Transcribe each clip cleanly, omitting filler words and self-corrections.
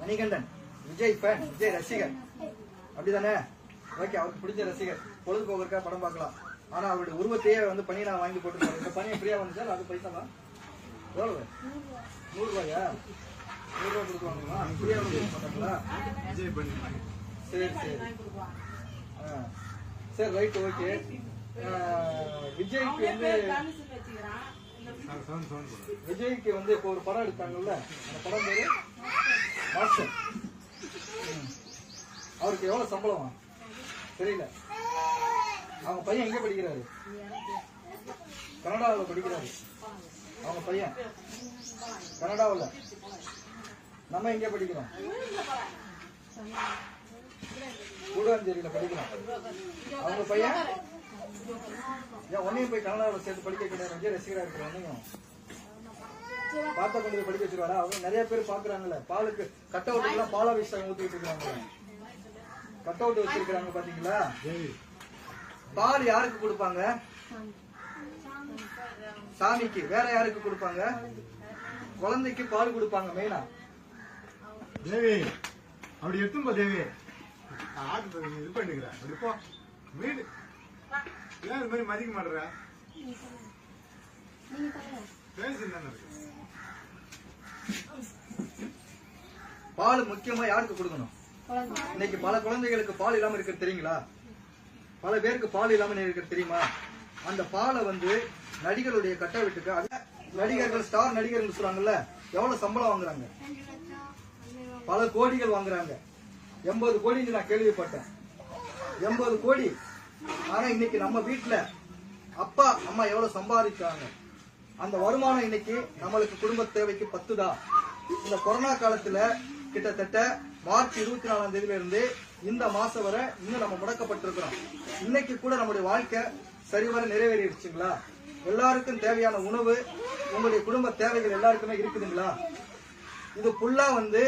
Manikandan Vijay fan, Vijay ரசிகர் அப்படிதானே? Okay, அவருக்கு பிடிச்ச ரசிகர். பொழுதுபோக்கா படம் பார்க்கலாம். ஆனா அவருடைய உருவத்தையே வந்து பணி நான் வாங்கி போட்டுருக்கேன். இந்த பணியை ஃப்ரீயா வந்துச்சா அது பைசாவா? எவ்வளவு? 100 ரூபாயா? 100 ரூபாய் கொடுக்குவாங்களா? ஃப்ரீயா கொடுக்க மாட்டாங்களா? சரி சரி சரி, ரைட், ஓகே. விஜய்க்கு வந்து இப்போ ஒரு படம் எடுத்தாங்கல்ல, அந்த படம் பேரு மாஸ்டர். அவருக்கு எவ்வளவு சம்பளம் தெரியல. அவங்க பையன் எங்க படிக்கிறாரு? கனடாவில் படிக்கிறாரு. அவங்க பையன் கனடாவில். நம்ம எங்க படிக்கிறோம்? கூடாஞ்சேரியில படிக்கிறோம். அவங்க பையன் ஏன் உன்னையும் போய் கனடாவில் சேர்த்து படிக்க கிடையாது? விஜய் ரசிகரா இருக்கிற உன்னையும் பாத்த கொண்டு போய் படிக்க வச்சிருவாரா? அவங்க நிறைய பேர் பாக்குறாங்கல்ல, பாலுக்கு கட் அவுட் எல்லாம் பாலாபிஷேகம் ஊத்திட்டு இருக்காங்க. கட் அவுட் வச்சிருக்காங்க பாத்தீங்களா? பால் யாருக்கு கொடுப்பாங்க? சாமிக்கு. வேற யாருக்கு கொடுப்பாங்க? குழந்தைக்கு பால் கொடுப்பாங்க மெயினா. தேவி அப்படி எடுத்துப்பா தேவி. இது பண்ணிக்கிறேன் வீடு ஏன் இது மாதிரி மதிக்க மாட்டேற? பால் முக்கியமா யாருக்கு கொடுக்கணும்? இன்னைக்கு பல குழந்தைகளுக்கு பால் இல்லாம இருக்கிறது தெரியுங்களா? பல பேருக்கு பால் இல்லாம இருக்கிறது தெரியுமா? அந்த பாலை வந்து நடிகருடைய கட்ட வீட்டுக்கு நடிகர்கள், ஸ்டார் நடிகர்கள் சொல்றாங்கல்ல, எவ்வளவு சம்பளம் வாங்குறாங்க? பல கோடிகள் வாங்குறாங்க. 80 கோடி நான் கேள்விப்பட்டேன். 80 கோடி. ஆனா இன்னைக்கு நம்ம வீட்டுல அப்பா அம்மா எவ்வளவு சம்பாதிக்கிறாங்க? அந்த வருமானம் இன்னைக்கு நம்மளுக்கு குடும்ப தேவைக்கு பத்துதா? இந்த கொரோனா காலத்துல கிட்டத்தட்ட மார்ச் 24ஆம் தேதியில இருந்து இந்த மாசம் வரை இன்னும் நம்ம முடக்கப்பட்டிருக்கிறோம். இன்னைக்கு கூட நம்முடைய வாழ்க்கை சரிவர நிறைவேறிடுச்சுங்களா? எல்லாருக்கும் தேவையான உணவு, உங்களுடைய குடும்ப தேவைகள் எல்லாருக்குமே இருக்குதுங்களா? இது ஃபுல்லா வந்து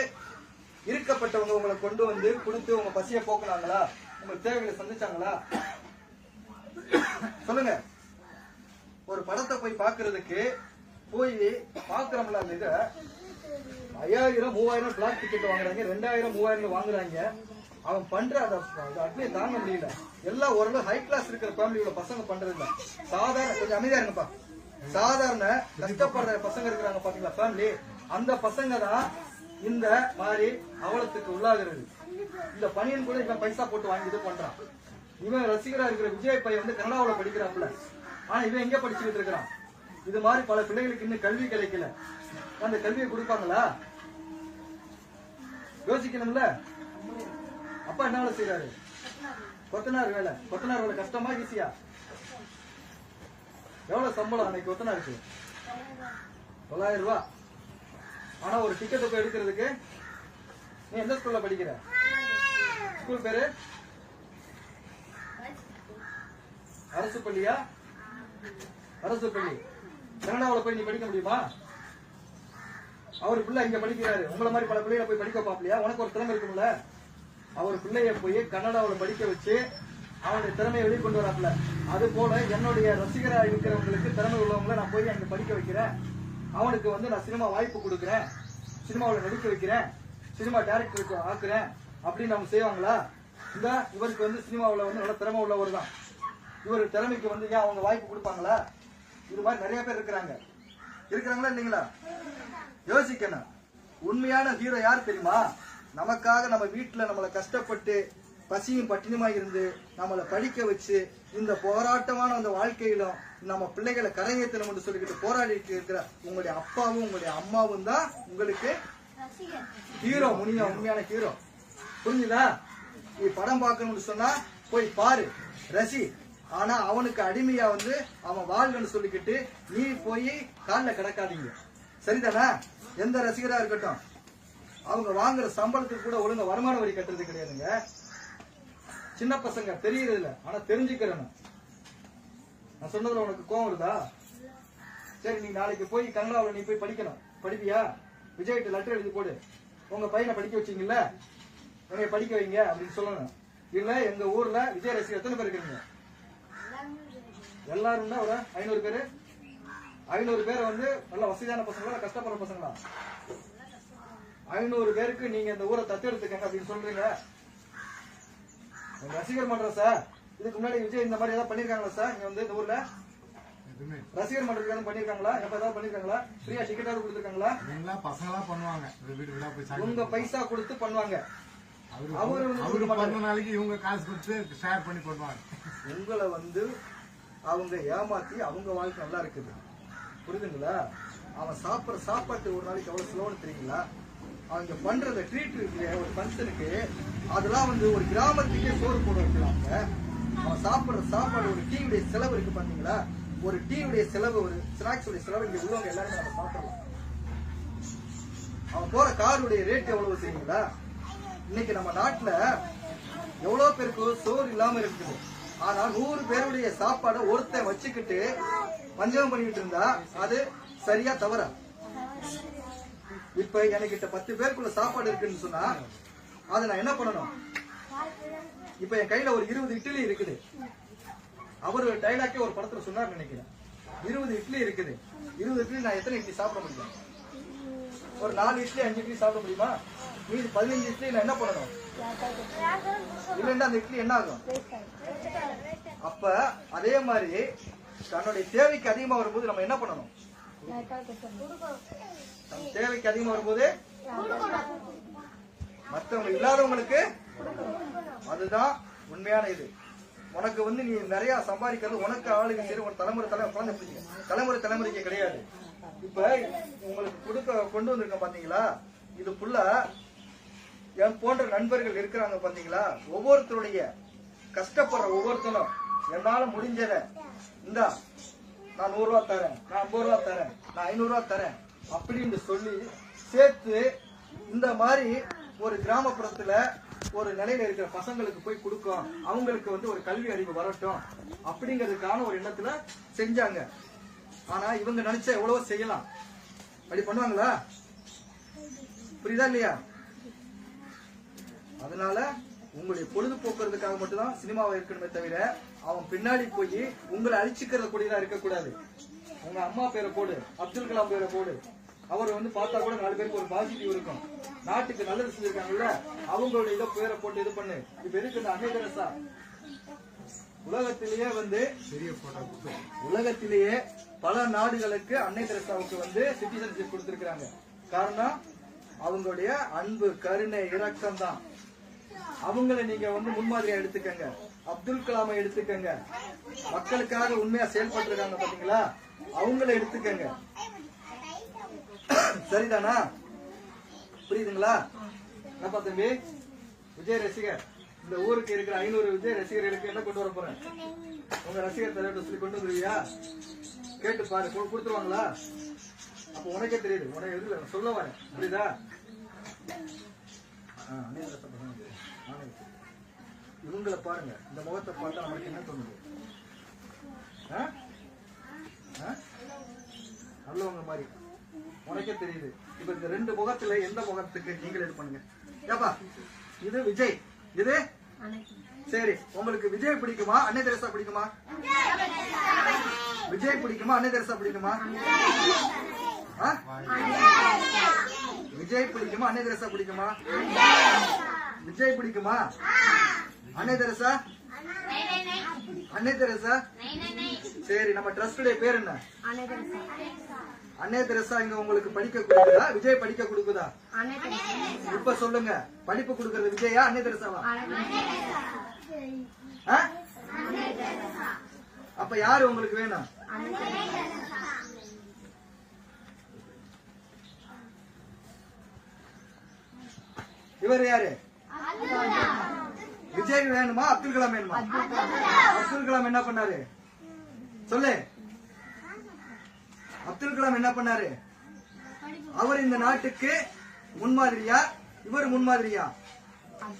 இருக்கப்பட்டவங்க உங்களை கொண்டு வந்து கொடுத்து உங்க பசியை போக்குனாங்களா? உங்க தேவைகளை சந்திச்சாங்களா? சொல்லுங்க. ஒரு படத்தை போய் பாக்குறதுக்கு போய் பாக்குறோம்ல, அந்த இதை 5000 3000 பிளாக் டிக்கெட் வாங்குறாங்க, 2000 3000 வாங்குறாங்க. அவன் பண்ற அப்படியே தாங்க முடியல. எல்லாம் ஓரளவு ஹை கிளாஸ் இருக்கிற ஃபேமிலியோட பசங்க பண்றது இல்ல. சாதாரண, கொஞ்சம் அமைதியா இருங்கப்பா, சாதாரண கஷ்டப்படுற பசங்க இருக்கிறாங்க பாத்தீங்களா ஃபேமிலி, அந்த பசங்க தான் இந்த மாதிரி அவலத்துக்கு உள்ளாகிறது. இந்த பணியன் கூட இவன் பைசா போட்டு வாங்கி இது பண்றான். இவன் ரசிகரா இருக்கிற விஜய் பையன் வந்து கனடாவில் படிக்கிறாப்புல. ஆனா இவன் எங்க படிச்சுக்கிட்டு இருக்கிறான்? இது மாதிரி பல பிள்ளைகளுக்கு இன்னும் கல்வி கிடைக்கல. அந்த கல்வியை கொடுப்பாங்களா? யோசிக்கணும்ல. அப்பா என்ன வேலை செய்யறாரு? கொத்தனார் வேலை. கொத்தனார் வேலை கஷ்டமா ஈஸியா? எவ்வளவு சம்பளம் அன்னைக்கு கொத்தனாருக்கு? 900 ரூபாய். ஆனா ஒரு டிக்கெட் போய் எடுக்கிறதுக்கு நீ எந்த ஸ்கூல்ல படிக்கிற? ஸ்கூல் பேரு அரசு பள்ளியா? அரசு பள்ளி. கனடாவில் போய் நீ படிக்க முடியுமா? அவர் பிள்ளை இங்க படிக்கிறாரு. உங்களை மாதிரி பல பிள்ளைகளை போய் படிக்க பாப்பலையா? உனக்கு ஒரு திறமை இருக்கும்ல. அவர் பிள்ளைய போய் கனடாவில் படிக்க வச்சு அவனுடைய திறமையை வெளிக்கொண்டு வராப்புல. அது போல என்னுடைய ரசிகரா இருக்கிறவங்களுக்கு, திறமை உள்ளவங்களை நான் போய் அங்க படிக்க வைக்கிறேன். அவனுக்கு வந்து நான் சினிமா வாய்ப்பு கொடுக்குறேன், சினிமாவில் நடிக்க வைக்கிறேன், சினிமா டைரக்டருக்கு ஆக்குறேன் அப்படின்னு அவங்க செய்வாங்களா? இந்த இவருக்கு வந்து சினிமாவில் வந்து நல்ல திறமை உள்ளவர் தான். இவர் திறமைக்கு வந்து ஏன் அவங்க வாய்ப்பு கொடுப்பாங்களா? இது மாதிரி நிறைய பேர் இருக்கிறாங்களா இல்லைங்களா? யோசிக்கணும். உண்மையான ஹீரோ யார் தெரியுமா? நமக்காக நம்ம வீட்டுல நம்மளை கஷ்டப்பட்டு பசியும் பட்டினியுமா இருந்து நம்மளை படிக்க வச்சு இந்த போராட்டமான அந்த வாழ்க்கையிலும் நம்ம பிள்ளைகளை கரையேற்றணும் என்று சொல்லிக்கிட்டு போராடிட்டு இருக்கிற உங்களுடைய அப்பாவும் உங்களுடைய அம்மாவும் தான் உங்களுக்கு ஹீரோ. உண்மையான ஹீரோ. புரிஞ்சுதா? நீ படம் பார்க்கணும்னு சொன்னா போய் பாரு, ரசி. ஆனா அவனுக்கு அடிமையா வந்து அவன் வாழ்கன்னு சொல்லிக்கிட்டு நீ போய் காலில் கிடக்காதீங்க. சரிதானா? எந்த ரசிகரா இருக்கட்டும், அவங்க வாங்குற சம்பளத்துக்கு கூட ஒழுங்கா வருமான வரி கட்டுறது கிடையாதுங்க. சின்ன பசங்க தெரியறது இல்ல, ஆனா தெரிஞ்சுக்கிறேன். நான் சொன்னதுல உனக்கு கோவம் வருதா? சரி, நீ நாளைக்கு போய் கனடாவில் நீ போய் படிக்கணும். படிப்பியா? விஜய்கிட்ட லெட்டர் எழுதி போடு, உங்க பையனை படிக்க வச்சீங்கல்ல, உன்னை படிக்க வைங்க அப்படின்னு சொல்லணும். இல்ல எங்க ஊர்ல விஜய் ரசிகர் எத்தனை பேர் இருக்கீங்க? எல்லாரும் ஒரு 500 பேரு. 500 பேரை வந்து நல்ல வசதியான பசங்களா கஷ்டப்படுற பசங்களா? 500 பேருக்கு நீங்க இந்த ஊரை தத்தெடுத்துக்கங்க அப்படின்னு சொல்றீங்க. ரசிகர் மன்றம் சார், இதுக்கு முன்னாடி விஜய் இந்த மாதிரி ஏதாவது பண்ணிருக்காங்களா சார்? நீங்க வந்து இந்த ஊர்ல ரசிகர் மன்றத்துக்கு பண்ணிருக்காங்களா? எப்ப ஏதாவது பண்ணிருக்காங்களா? ஃப்ரீயா டிக்கெட்டாவது கொடுத்துருக்காங்களா? பசங்களா பண்ணுவாங்க, வீடு வீடா போய் உங்க பைசா கொடுத்து பண்ணுவாங்க. அவரு பண்ண நாளைக்கு இவங்க காசு கொடுத்து ஷேர் பண்ணி பண்ணுவாங்க. உங்களை வந்து அவங்க ஏமாத்தி அவங்க வாழ்க்கை நல்லா இருக்குது, புரியுதுங்களா? அவன் சாப்பிடுற சாப்பாட்டு ஒரு நாளைக்கு எவ்வளவு ஸ்லோன்னு தெரியுங்களா? அவங்க பண்றத ட்ரீட் இருக்கு ஒரு ஃபங்க்ஷனுக்கு, அதெல்லாம் வந்து ஒரு கிராமத்துக்கே சோறு போட வைக்கிறாங்க. அவன் சாப்பிடுற சாப்பாடு, ஒரு டீயுடைய செலவு இருக்கு பாத்தீங்களா? ஒரு டீயுடைய செலவு, ஒரு ஸ்நாக்ஸ் உடைய செலவு இங்க உள்ளவங்க எல்லாருமே நம்ம சாப்பிடலாம். அவன் போற காருடைய ரேட் எவ்வளவு தெரியுங்களா? இன்னைக்கு நம்ம நாட்டுல எவ்வளவு பேருக்கு சோறு இல்லாம இருக்குது. ஆனா 100 பேருடைய சாப்பாடை ஒருத்தன் வச்சுக்கிட்டு பஞ்சம் பண்ணிட்டு இருந்தா அது சரியா தவறா? இப்ப என்கிட்ட 10 பேருக்குள்ள சாப்பாடு இருக்குன்னு சொன்னா அதை நான் என்ன பண்ணணும்? இப்ப என் கையில ஒரு 20 இட்லி இருக்குது. அவரு டைலாக்கே ஒரு படத்துல சொன்னார் நினைக்கிறேன். 20 இட்லி இருக்குது. 20 இட்லி நான் எத்தனை இட்லி சாப்பிட முடியும்? ஒரு 4 இட்லி 5 இட்லி சாப்பிட முடியுமா? மீதி 15 இட்லி நான் என்ன பண்ணணும்? இல்லைன்னா அந்த இட்லி என்ன ஆகும்? அப்ப அதே மாதிரி தன்னுடைய தேவைக்கு அதிகமா வரும்போது நம்ம என்ன பண்ணணும்? தேவைக்கு அதிகமா வரும்போது மற்றவங்க இல்லாதவங்களுக்கு, அதுதான் உண்மையான இது. உனக்கு வந்து நீ நிறைய சம்பாதிக்கிறது உனக்கு ஆளுங்க சரி, ஒரு தலைமுறைக்கு கிடையாது. இப்ப உங்களுக்கு கொண்டு வந்திருக்க பாத்தீங்களா? இது ஃபுல்லா என் போன்ற நண்பர்கள் இருக்கிறாங்க பாத்தீங்களா? ஒவ்வொருத்தருடைய கஷ்டப்படுற ஒவ்வொருத்தரும் என்னால முடிஞ்சத இந்தா நான் 100 ரூபா தரேன், நான் 50 ரூபா தரேன், நான் 500 ரூபா தரேன் அப்படின்னு சொல்லி சேர்த்து இந்த மாதிரி ஒரு கிராமப்புறத்துல ஒரு நிலையில இருக்கிற பசங்களுக்கு போய் கொடுக்கும், அவங்களுக்கு வந்து ஒரு கல்வி அறிவு வரட்டும் அப்படிங்கிறதுக்கான ஒரு எண்ணத்துல செஞ்சாங்க. ஆனா இவங்க நினைச்சா எவ்வளவோ செய்யலாம், அப்படி பண்ணுவாங்களா? புரியுதா இல்லையா? அதனால உங்களுடைய பொழுதுபோக்குறதுக்காக மட்டும்தான் சினிமாவை இருக்கணுமே தவிர அவன் பின்னாடி போய் உங்களை அழிச்சுக்கிற கூடியதா இருக்கக்கூடாது. உங்க அம்மா பேரை போடு, அப்துல் கலாம் பேரை போடு, அவர் வந்து பார்த்தா கூட 4 பேருக்கு ஒரு பாசிட்டிவ் இருக்கும். நாட்டுக்கு நல்லது செஞ்சிருக்காங்கல்ல, அவங்களுடைய இதை பேரை போட்டு இது பண்ணு. இப்ப எதுக்கு இந்த அன்னை தெரசா உலகத்திலேயே வந்து உலகத்திலேயே பல நாடுகளுக்கு அன்னை தெரசாவுக்கு வந்து சிட்டிசன்ஷிப் கொடுத்திருக்காங்க. காரணம் அவங்களுடைய அன்பு, கருணை, இரக்கம் தான். அவங்களை நீங்க வந்து முன்மாதிரியா எடுத்துக்கங்க. அப்துல் கலாமை எடுத்துக்கங்க, மக்களுக்காக உண்மையா செயல்பட்டு இருக்காங்க பாத்தீங்களா? அவங்களை எடுத்துக்கங்க. சரிதானா? புரியுதுங்களா? என்னப்பா தம்பி விஜய் ரசிகர், இந்த ஊருக்கு இருக்கிற 500 விஜய் ரசிகர்களுக்கு என்ன கொண்டு வர போறேன்? உங்க ரசிகர் தலைவர் சொல்லி கொண்டு வந்துருவியா? கேட்டு பாரு, கொடுத்துருவாங்களா? அப்ப உனக்கே தெரியுது, உனக்கு எதுல சொல்ல வரேன், புரியுதா? இவங்களை பாருங்க, இந்த முகத்தை பார்த்தா நமக்கு என்ன தோணுது? நல்லவங்க மாதிரி உனக்கே தெரியுது. இப்ப இந்த 2 முகத்துல எந்த முகத்துக்கு நீங்களே இது பண்ணுங்க. ஏப்பா இது விஜய், இது சரி. உங்களுக்கு விஜய் பிடிக்குமா, அன்னை தெரசா பிடிக்குமா? விஜய் பிடிக்குமா, அன்னை தெரசா பிடிக்குமா? விஜய் பிடிக்குமா, அன்னை தெரசா பிடிக்குமா? விஜய் பிடிக்குமா, அன்னை தெரசா? அன்னை தெரசா சரி. நம்ம ட்ரஸ்டுடைய பேர் என்ன? அன்னை தெரசா இங்க உங்களுக்கு படிக்க கொடுக்குதா, விஜய் படிக்க கொடுக்குதா? இப்ப சொல்லுங்க, படிப்பு கொடுக்கறது விஜயா, அன்னை தெரசாவா? அப்ப யாரு உங்களுக்கு வேணும்? இவர் யாரு? விஜய் வேணுமா, அப்துல் கலாம் வேணுமா? அப்துல் கலாம் என்ன பண்ணாரு சொல்லு? அப்துல் கலாம் என்ன பண்ணாரு? அவர் இந்த நாட்டுக்கு முன்மாதிரியா, இவர் முன்மாதிரியா?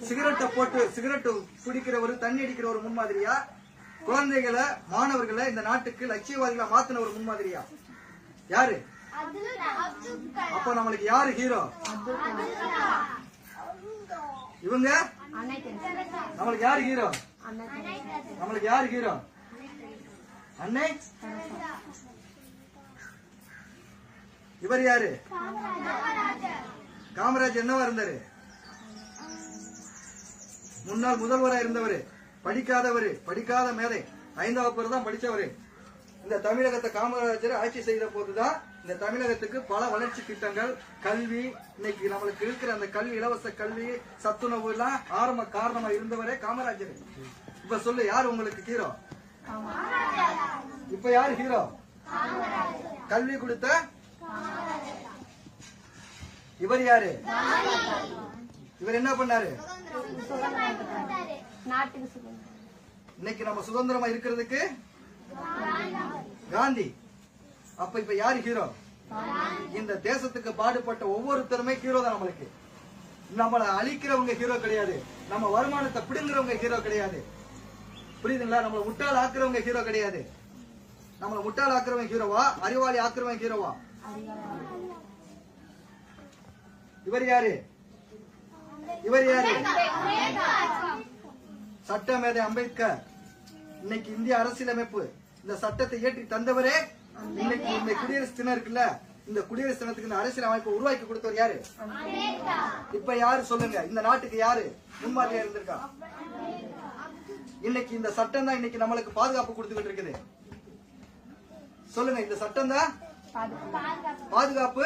சிகரெட்டை போட்டு சிகரெட் குடிக்கிறவர், தண்ணி அடிக்கிறவர் முன்மாதிரியா? குழந்தைகளை, மாணவர்களை இந்த நாட்டுக்கு லட்சியவாதிகளை மாத்தின ஒரு முன்மாதிரியா? யாரு? அப்ப நம்மளுக்கு யாரு ஹீரோ? இவங்க. நம்மளுக்கு யாரு ஹீரோ? நம்மளுக்கு யாரு ஹீரோ? அன்னை. இவர் யாரு? காமராஜ் என்னவா இருந்தாரு? முன்னாள் முதல்வரா இருந்தவரு, படிக்காதவரு, படிக்காத மேதை, 5ஆம் வகுப்பு தான் படிச்சவரு. இந்த தமிழகத்தை காமராஜர் ஆட்சி செய்த போதுதான் இந்த தமிழகத்துக்கு பல வளர்ச்சி திட்டங்கள், கல்வி, இன்னைக்கு நம்மளுக்கு இருக்கிற அந்த கல்வி, இலவச கல்வி, சத்துணவு எல்லாம் ஆரம்ப காரணமா இருந்தவரே காமராஜர். இப்ப சொல்லு, யார் உங்களுக்கு ஹீரோ? இப்ப யாரு ஹீரோ? கல்வி கொடுத்த இவர் யாரு? இவர் என்ன பண்ணாரு? இன்னைக்கு நம்ம சுதந்திரமா இருக்கிறதுக்கு காந்தி. அப்ப இப்ப யாரு ஹீரோ? இந்த தேசத்துக்கு பாடுபட்ட ஒவ்வொருத்தருமே ஹீரோ தான். நம்மளுக்கு நம்மளை அழிக்கிறவங்க ஹீரோ கிடையாது, நம்ம வருமானத்தை பிடுங்குறவங்க ஹீரோ கிடையாது. புரியுதுங்களா? நம்மளை முட்டாள் ஆக்குறவங்க ஹீரோ கிடையாது. நம்மளை முட்டாள் ஆக்குறவங்க ஹீரோவா, அறிவாளி ஆக்குறவங்க ஹீரோவா? இவர் யாரு? இவர் யாரு? சட்டமேதை அம்பேத்கர். இன்னைக்கு இந்திய அரசியலமைப்பு இந்த சட்டத்தை ஏற்றி தந்தவரே. இன்னைக்கு இந்த குடியரசு தினம் இருக்குல்ல, இந்த குடியரசு தினத்துக்கு இந்த அரசியல் அமைப்பை உருவாக்கி கொடுத்தவர் யாரு? இப்ப யாரு சொல்லுங்க? இந்த நாட்டுக்கு யாரு முன்மாதிரியா இருந்திருக்கா? இன்னைக்கு இந்த சட்டம் தான் இன்னைக்கு நம்மளுக்கு பாதுகாப்பு கொடுத்துக்கிட்டு இருக்குது. சொல்லுங்க, இந்த சட்டம் தான் பாதுகாப்பு